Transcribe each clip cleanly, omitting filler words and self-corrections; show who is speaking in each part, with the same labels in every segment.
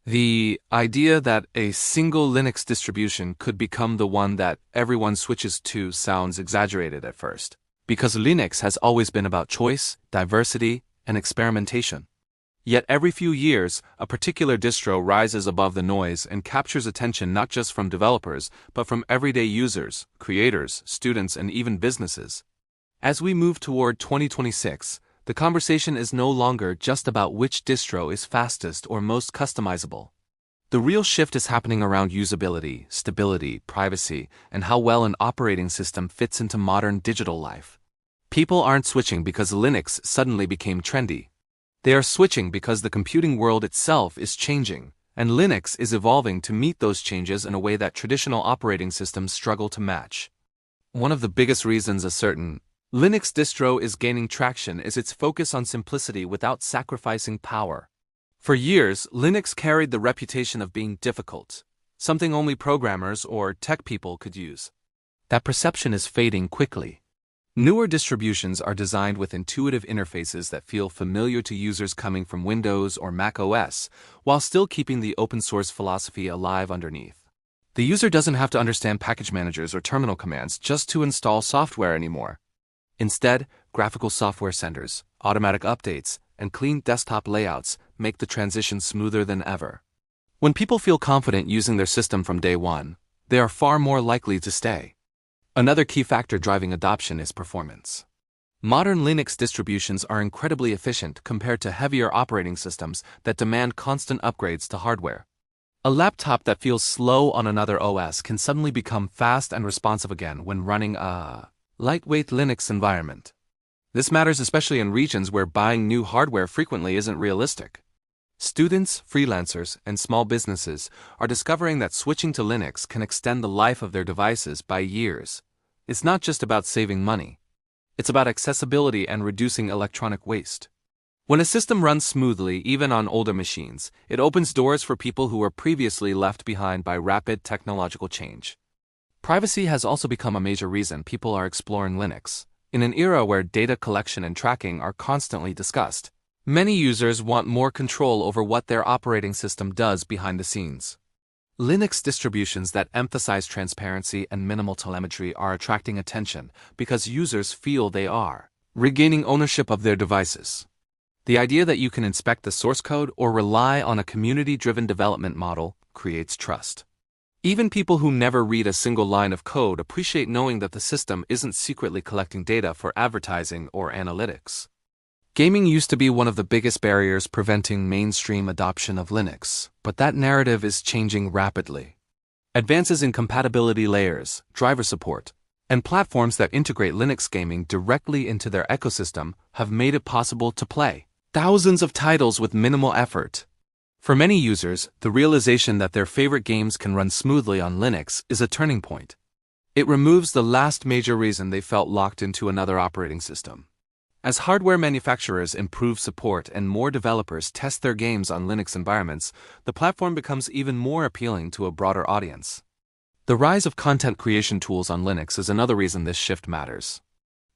Speaker 1: The idea that a single Linux distribution could become the one that everyone switches to sounds exaggerated at first, because Linux has always been about choice, diversity, and experimentation. Yet every few years, a particular distro rises above the noise and captures attention not just from developers, but from everyday users, creators, students, and even businesses. As we move toward 2026, the conversation is no longer just about which distro is fastest or most customizable. The real shift is happening around usability, stability, privacy, and how well an operating system fits into modern digital life. People aren't switching because Linux suddenly became trendy. They are switching because the computing world itself is changing, and Linux is evolving to meet those changes in a way that traditional operating systems struggle to match. One of the biggest reasons a certain Linux distro is gaining traction is its focus on simplicity without sacrificing power. For years, Linux carried the reputation of being difficult, something only programmers or tech people could use. That perception is fading quickly. Newer distributions are designed with intuitive interfaces that feel familiar to users coming from Windows or macOS, while still keeping the open-source philosophy alive underneath. The user doesn't have to understand package managers or terminal commands just to install software anymore. Instead, graphical software senders, automatic updates, and clean desktop layouts make the transition smoother than ever. When people feel confident using their system from day one, they are far more likely to stay. Another key factor driving adoption is performance. Modern Linux distributions are incredibly efficient compared to heavier operating systems that demand constant upgrades to hardware. A laptop that feels slow on another OS can suddenly become fast and responsive again when running a lightweight Linux environment. This matters especially in regions where buying new hardware frequently isn't realistic. Students, freelancers, and small businesses are discovering that switching to Linux can extend the life of their devices by years. It's not just about saving money. It's about accessibility and reducing electronic waste. When a system runs smoothly, even on older machines, it opens doors for people who were previously left behind by rapid technological change. Privacy has also become a major reason people are exploring Linux. In an era where data collection and tracking are constantly discussed, many users want more control over what their operating system does behind the scenes. Linux distributions that emphasize transparency and minimal telemetry are attracting attention because users feel they are regaining ownership of their devices. The idea that you can inspect the source code or rely on a community-driven development model creates trust. Even people who never read a single line of code appreciate knowing that the system isn't secretly collecting data for advertising or analytics. Gaming used to be one of the biggest barriers preventing mainstream adoption of Linux, but that narrative is changing rapidly. Advances in compatibility layers, driver support, and platforms that integrate Linux gaming directly into their ecosystem have made it possible to play thousands of titles with minimal effort. For many users, the realization that their favorite games can run smoothly on Linux is a turning point. It removes the last major reason they felt locked into another operating system. As hardware manufacturers improve support and more developers test their games on Linux environments, the platform becomes even more appealing to a broader audience. The rise of content creation tools on Linux is another reason this shift matters.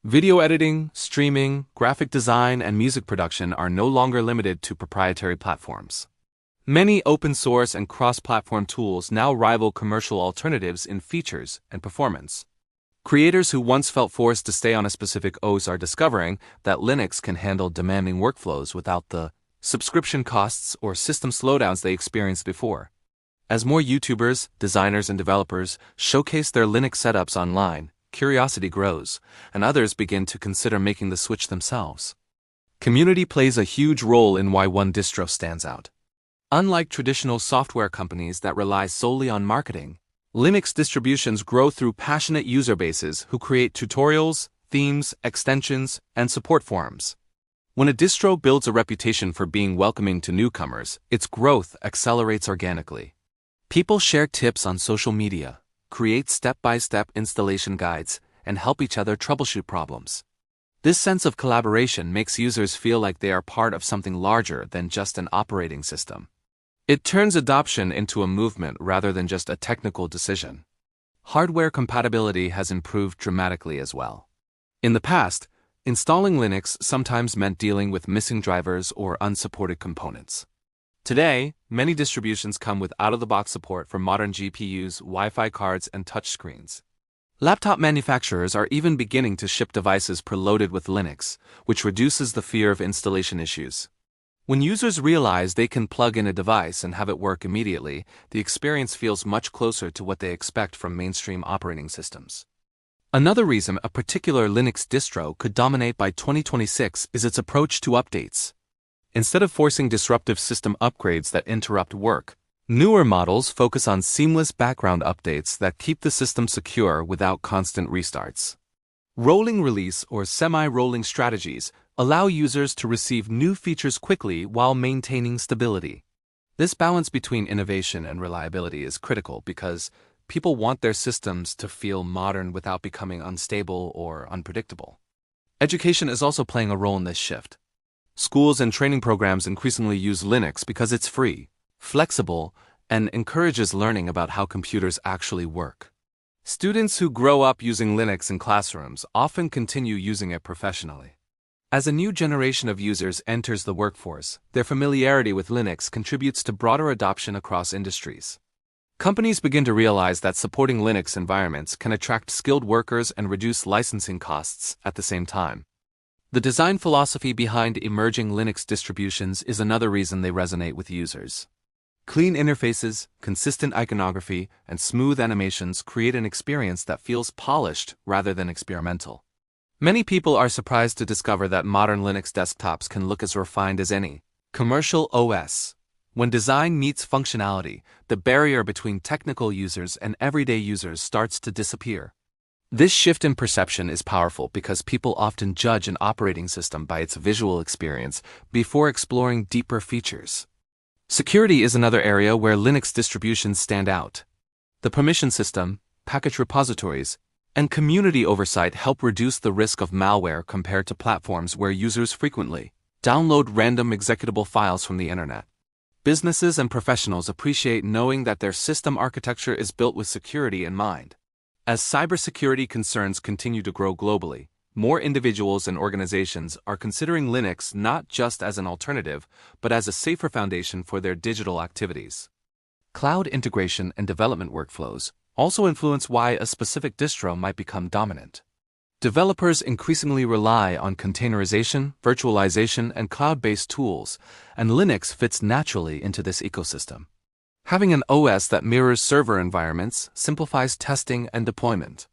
Speaker 1: Video editing, streaming, graphic design, and music production are no longer limited to proprietary platforms. Many open-source and cross-platform tools now rival commercial alternatives in features and performance. Creators who once felt forced to stay on a specific OS are discovering that Linux can handle demanding workflows without the subscription costs or system slowdowns they experienced before. As more YouTubers, designers, and developers showcase their Linux setups online, curiosity grows, and others begin to consider making the switch themselves. Community plays a huge role in why one distro stands out. Unlike traditional software companies that rely solely on marketing, Linux distributions grow through passionate user bases who create tutorials, themes, extensions, and support forums. When a distro builds a reputation for being welcoming to newcomers, its growth accelerates organically. People share tips on social media, create step-by-step installation guides, and help each other troubleshoot problems. This sense of collaboration makes users feel like they are part of something larger than just an operating system. It turns adoption into a movement rather than just a technical decision. Hardware compatibility has improved dramatically as well. In the past, installing Linux sometimes meant dealing with missing drivers or unsupported components. Today, many distributions come with out-of-the-box support for modern GPUs, Wi-Fi cards, and touchscreens. Laptop manufacturers are even beginning to ship devices preloaded with Linux, which reduces the fear of installation issues. When users realize they can plug in a device and have it work immediately, the experience feels much closer to what they expect from mainstream operating systems. Another reason a particular Linux distro could dominate by 2026 is its approach to updates. Instead of forcing disruptive system upgrades that interrupt work, newer models focus on seamless background updates that keep the system secure without constant restarts. Rolling release or semi-rolling strategies allow users to receive new features quickly while maintaining stability. This balance between innovation and reliability is critical because people want their systems to feel modern without becoming unstable or unpredictable. Education is also playing a role in this shift. Schools and training programs increasingly use Linux because it's free, flexible, and encourages learning about how computers actually work. Students who grow up using Linux in classrooms often continue using it professionally. As a new generation of users enters the workforce, their familiarity with Linux contributes to broader adoption across industries. Companies begin to realize that supporting Linux environments can attract skilled workers and reduce licensing costs at the same time. The design philosophy behind emerging Linux distributions is another reason they resonate with users. Clean interfaces, consistent iconography, and smooth animations create an experience that feels polished rather than experimental. Many people are surprised to discover that modern Linux desktops can look as refined as any commercial OS. When design meets functionality, the barrier between technical users and everyday users starts to disappear. This shift in perception is powerful because people often judge an operating system by its visual experience before exploring deeper features. Security is another area where Linux distributions stand out. The permission system, package repositories, and community oversight help reduce the risk of malware compared to platforms where users frequently download random executable files from the internet. Businesses and professionals appreciate knowing that their system architecture is built with security in mind. As cybersecurity concerns continue to grow globally, more individuals and organizations are considering Linux not just as an alternative, but as a safer foundation for their digital activities. Cloud integration and development workflows also influence why a specific distro might become dominant. Developers increasingly rely on containerization, virtualization, and cloud-based tools, and Linux fits naturally into this ecosystem. Having an OS that mirrors server environments simplifies testing and deployment.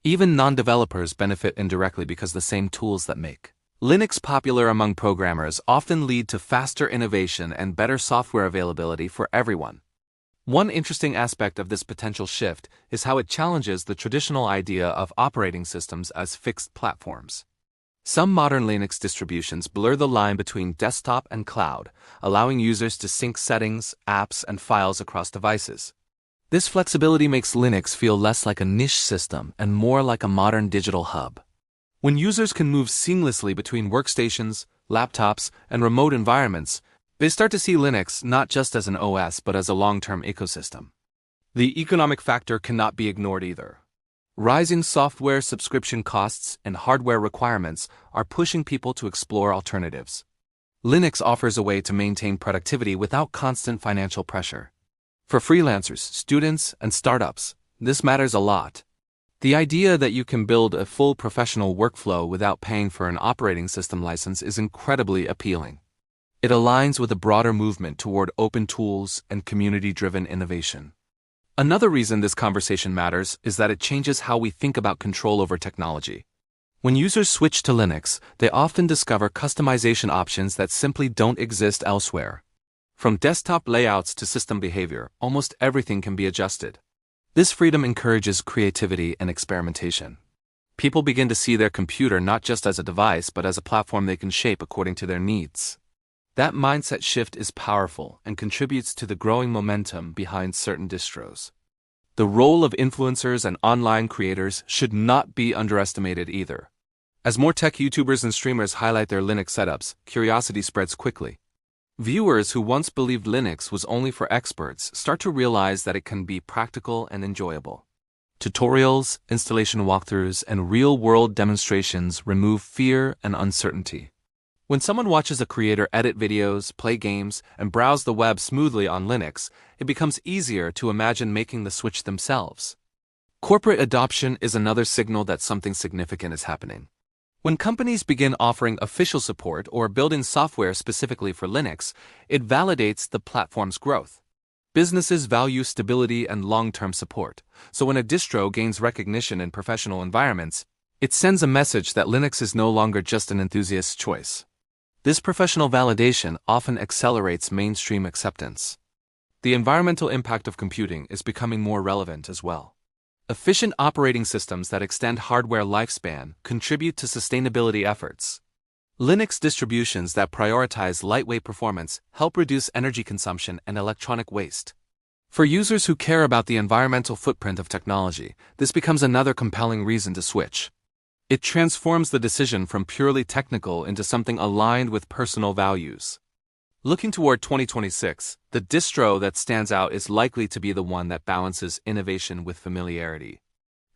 Speaker 1: Even non-developers benefit indirectly because the same tools that make Linux popular among programmers often lead to faster innovation and better software availability for everyone. One interesting aspect of this potential shift is how it challenges the traditional idea of operating systems as fixed platforms. Some modern Linux distributions blur the line between desktop and cloud, allowing users to sync settings, apps, and files across devices. This flexibility makes Linux feel less like a niche system and more like a modern digital hub. When users can move seamlessly between workstations, laptops, and remote environments, they start to see Linux not just as an OS but as a long-term ecosystem. The economic factor cannot be ignored either. Rising software subscription costs and hardware requirements are pushing people to explore alternatives. Linux offers a way to maintain productivity without constant financial pressure. For freelancers, students, and startups, this matters a lot. The idea that you can build a full professional workflow without paying for an operating system license is incredibly appealing. It aligns with a broader movement toward open tools and community-driven innovation. Another reason this conversation matters is that it changes how we think about control over technology. When users switch to Linux, they often discover customization options that simply don't exist elsewhere. From desktop layouts to system behavior, almost everything can be adjusted. This freedom encourages creativity and experimentation. People begin to see their computer not just as a device but as a platform they can shape according to their needs. That mindset shift is powerful and contributes to the growing momentum behind certain distros. The role of influencers and online creators should not be underestimated either. As more tech YouTubers and streamers highlight their Linux setups, curiosity spreads quickly. Viewers who once believed Linux was only for experts start to realize that it can be practical and enjoyable. Tutorials, installation walkthroughs, and real-world demonstrations remove fear and uncertainty. When someone watches a creator edit videos, play games, and browse the web smoothly on Linux, it becomes easier to imagine making the switch themselves. Corporate adoption is another signal that something significant is happening. When companies begin offering official support or building software specifically for Linux, it validates the platform's growth. Businesses value stability and long-term support, so when a distro gains recognition in professional environments, it sends a message that Linux is no longer just an enthusiast's choice. This professional validation often accelerates mainstream acceptance. The environmental impact of computing is becoming more relevant as well. Efficient operating systems that extend hardware lifespan contribute to sustainability efforts. Linux distributions that prioritize lightweight performance help reduce energy consumption and electronic waste. For users who care about the environmental footprint of technology, this becomes another compelling reason to switch. It transforms the decision from purely technical into something aligned with personal values. Looking toward 2026, the distro that stands out is likely to be the one that balances innovation with familiarity.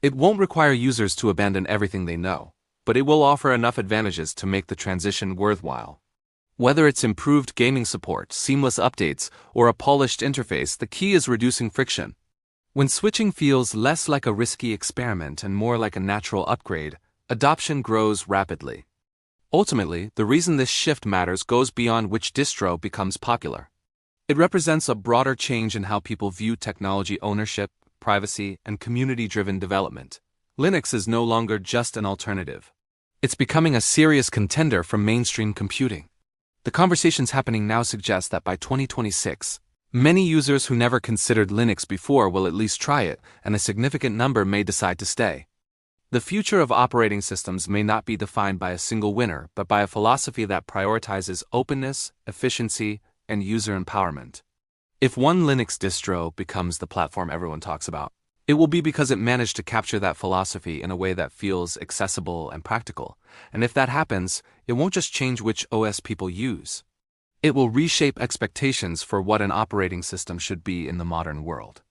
Speaker 1: It won't require users to abandon everything they know, but it will offer enough advantages to make the transition worthwhile. Whether it's improved gaming support, seamless updates, or a polished interface, the key is reducing friction. When switching feels less like a risky experiment and more like a natural upgrade, adoption grows rapidly. Ultimately, the reason this shift matters goes beyond which distro becomes popular. It represents a broader change in how people view technology ownership, privacy, and community-driven development. Linux is no longer just an alternative. It's becoming a serious contender for mainstream computing. The conversations happening now suggest that by 2026, many users who never considered Linux before will at least try it, and a significant number may decide to stay. The future of operating systems may not be defined by a single winner, but by a philosophy that prioritizes openness, efficiency, and user empowerment. If one Linux distro becomes the platform everyone talks about, it will be because it managed to capture that philosophy in a way that feels accessible and practical. And if that happens, it won't just change which OS people use. It will reshape expectations for what an operating system should be in the modern world.